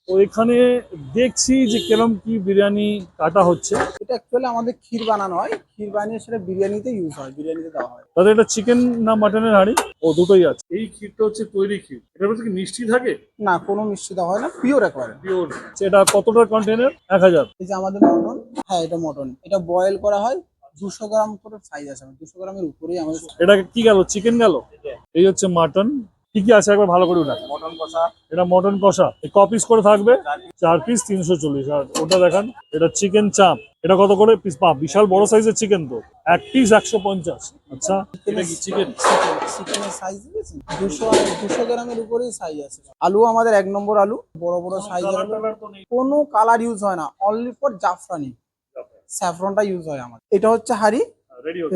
তো এখানে দেখছি যে কিরম কি বিরিয়ানি কাটা হচ্ছে। এটা অ্যাকচুয়ালি আমাদের ক্ষীর বানানো হয়, ক্ষীর বানিয়ে সেটা বিরিয়ানিতে ইউজ হয়, বিরিয়ানিতে দেওয়া হয়। তাহলে এটা চিকেন না মাটনের হাঁড়ি? ও, দুটোই আছে। এই ক্ষীরটা হচ্ছে তৈরি ক্ষীর, এটার মধ্যে কি মিষ্টি থাকে? না, কোনো মিষ্টি দেওয়া হয় না, পিওর একেবারে। পিওর। এটা কতটা কন্টেনার? 1000? এই যে আমাদের মটন, হ্যাঁ এটা মটন, এটা বয়েল করা হয়। 200 গ্রাম করে সাইজ আছে, 200 গ্রামের উপরেই আমাদের। এটা কি গেল, চিকেন গেল। এই হচ্ছে মাটন। কি কি আছে একবার ভালো করে উঠা। মটন কষা, এটা মটন কষা, ক পিস করে থাকবে? 4 পিস 340। আর ওটা দেখান, এটা চিকেন চাপ। এটা কত করে পিস? বিশাল বড় সাইজের চিকেন তো। 1 পিস 150। আচ্ছা, এটা কি চিকেন? চিকেনের সাইজ দিয়েছেন 200 গ্রামের উপরেই সাইজ আছে। আলু আমাদের 1 নম্বর আলু, বড় বড় সাইজের আলু। কোনো কালার ইউজ হয় না, অনলি ফর জাফরানি, স্যাফরনটা ইউজ হয় আমাদের। এটা হচ্ছে হাঁড়ি,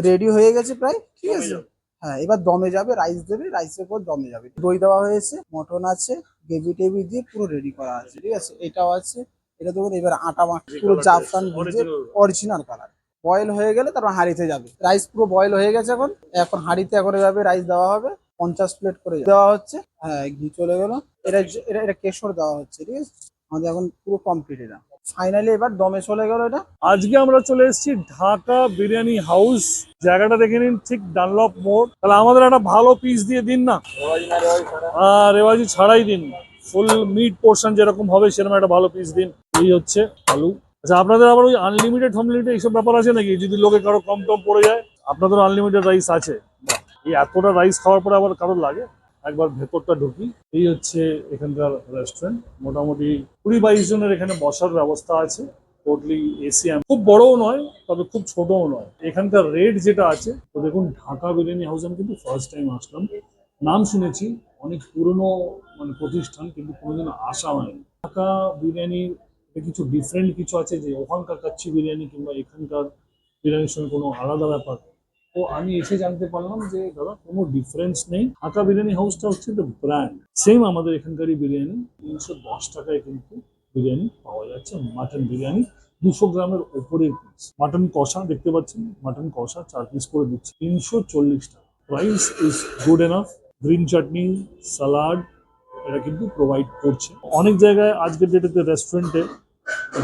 রেডি হয়ে গেছে প্রায়, ঠিক আছে। হ্যাঁ, এবার দমে যাবে, রাইস দেবে, রাইসের পর দমে যাবে। দই দেওয়া হয়েছে, মটন আছে, গ্রেভি টেভি দিয়ে পুরো রেডি করা আছে, ঠিক আছে। এটাও আছে, এটা দেখুন এবার আটা পুরো জাফরান ভিজে অরিজিনাল কালার। বয়েল হয়ে গেলে তারপর হাঁড়িতে যাবে রাইস, পুরো বয়েল হয়ে গেছে। এখন এখন হাঁড়িতে করে যাবে, রাইস দেওয়া হবে। 50 প্লেট করে দেওয়া হচ্ছে। হ্যাঁ, ঘি চলে গেল। এটা এটা এটা কেশর দেওয়া হচ্ছে, ঠিক আছে। আমাদের এখন পুরো কমপ্লিট এটা। ফাইনালি এবার দমে চলে গেল এটা। আজকে আমরা চলে এসেছি ঢাকা বিরিয়ানি হাউস। জায়গাটা দেখে নিন, ঠিক ডানলপ মোড়। তাহলে আমাদের একটা ভালো পিস দিয়ে দিন না, আর রেওয়াজি ছাড়াই দিন। ফুল মিট পোর্শন যেরকম হবে সেরকম একটা ভালো পিস দিন। এই হচ্ছে আলু। আচ্ছা, আপনাদের আবার ওই আনলিমিটেড হোমলিমিটেড এইসব ব্যাপার আছে নাকি? যদি লোকে কারো কম টম পড়ে যায়, আপনাদের আনলিমিটেড রাইস আছে? এই এতটা রাইস খাওয়ার পরে আবার কারোর লাগে? একবার ভেতরটা ঢুকি। এই হচ্ছে এখানকার রেস্টুরেন্ট। মোটামুটি 20-22 জনের এখানে বসার ব্যবস্থা আছে। টোটালি এসি, খুব বড়ও নয় তবে খুব ছোটও নয়। এখানকার রেট যেটা আছে, তো দেখুন, ঢাকা বিরিয়ানি হাউস আমি কিন্তু ফার্স্ট টাইম আসলাম। নাম শুনেছি, অনেক পুরনো মানে প্রতিষ্ঠান, কিন্তু কোনোদিন আসা হয়নি। ঢাকা বিরিয়ানির কিছু ডিফারেন্ট কিছু আছে, যে ওখানকার কাচ্চি বিরিয়ানি কিংবা এখানকার বিরিয়ানির সঙ্গে কোনো আলাদা ব্যাপার। তো আমি এসে জানতে পারলাম যে দাদা, কোনো ডিফারেন্স নেই। ঢাকা বিরিয়ানি হাউসটা হচ্ছে দ্য ব্র্যান্ড। সেম আমাদের এখানকারই বিরিয়ানি। 310 টাকায় কিন্তু বিরিয়ানি পাওয়া যাচ্ছে, মাটন বিরিয়ানি। 200 গ্রামের ওপরের পিস মাটন কষা দেখতে পাচ্ছেন, মাটন কষা 4 পিস করে দিচ্ছে 340 টাকা। Price is good enough. Green chutney, salad এটা কিন্তু প্রোভাইড করছে। অনেক জায়গায় আজকের ডেটেতে রেস্টুরেন্টে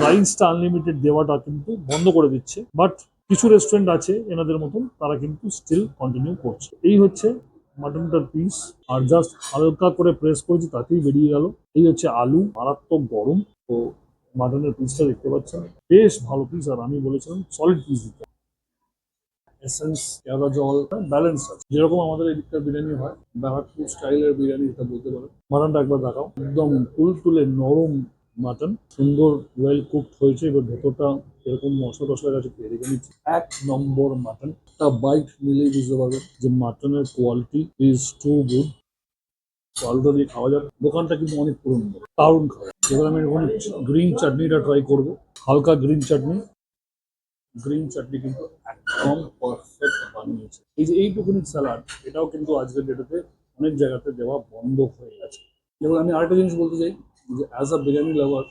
রাইসটা আনলিমিটেড দেওয়াটা কিন্তু বন্ধ করে দিচ্ছে, বাট কিছু রেস্টুরেন্ট আছে এনাদের মতন, তারা কিন্তু স্টিল কন্টিনিউ করছে। এই হচ্ছে মাটনটার পিস, আর জাস্ট হালকা করে প্রেস করেছি, তাতেই বেরিয়ে গেল। এই হচ্ছে আলু, মারাত্মক গরম। তো মাটনের পিসটা দেখতে পাচ্ছেন, বেশ ভালো পিস। আর আমি বলেছিলাম সলিড পিস দিতে। এসেন্স, কেওড়া জল, ব্যালেন্স আছে, যেরকম আমাদের এদিককার বিরিয়ানি হয়, ব্যারাকপুর স্টাইলের বিরিয়ানি এটা বলতে পারেন। মাটনটা একবার দেখাও, একদম তুলতুলে নরম মাটন, সুন্দর ওয়েল কুকড হয়েছে। এবার ভেতরটা এরকম মশলা টশলার কাছে পেয়ে রেখে নিচ্ছে। 1 নম্বর মাটন। একটা বাইট নিলেই বুঝতে পারবেন যে মাটনের কোয়ালিটি ইজ টু গুড। আলুটা দিয়ে খাওয়া যাবে। দোকানটা কিন্তু অনেক পুরনো, দারুণ খাওয়া। এবার আমি এখন গ্রিন চাটনিটা ট্রাই করবো। হালকা গ্রিন চাটনি, গ্রিন চাটনি কিন্তু একদম পারফেক্ট বানিয়েছে। এই যে এইটুকুনি স্যালাড, এটাও কিন্তু আজকের ডেটেতে অনেক জায়গাতে দেওয়া বন্ধ হয়ে গেছে। এবং আমি আরেকটা জিনিস বলতে চাই, যে as a biryani lover,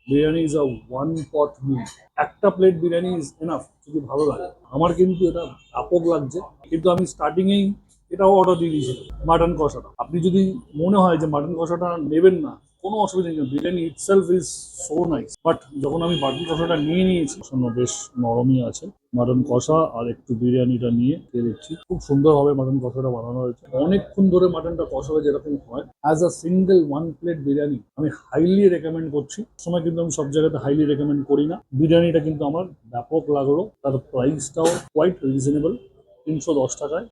biryani is a one pot meal. একটা প্লেট বিরিয়ানি ইজ এনাফ যদি ভালো লাগে। আমার কিন্তু এটা ব্যাপক লাগছে, কিন্তু আমি স্টার্টিংয়েই এটাও অর্ডার দিয়ে দিয়েছিলাম, মাটন কষাটা। আপনি যদি মনে হয় যে মাটন কষাটা নেবেন না, কোনো অসুবিধা নেই, biryani itself is so nice. But যখন আমি মাটন কষাটা নিয়ে নিয়েছি, বেশ নরমই আছে মাটন কষা। আর একটু বিরিয়ানিটা নিয়ে খেয়ে দেখছি, খুব সুন্দরভাবে মাটন কষাটা বানানো হয়েছে। অনেকক্ষণ ধরে মাটনটা কষাবে যেরকম হয়, as a single 1 plate biryani আমি হাইলি রেকমেন্ড করছি। সময় কিন্তু আমি সব জায়গাতে হাইলি রেকমেন্ড করি না। বিরিয়ানিটা কিন্তু আমার ব্যাপক লাগলো। তার প্রাইসটাও কোয়াইট রিজনেবল, 310 টাকায়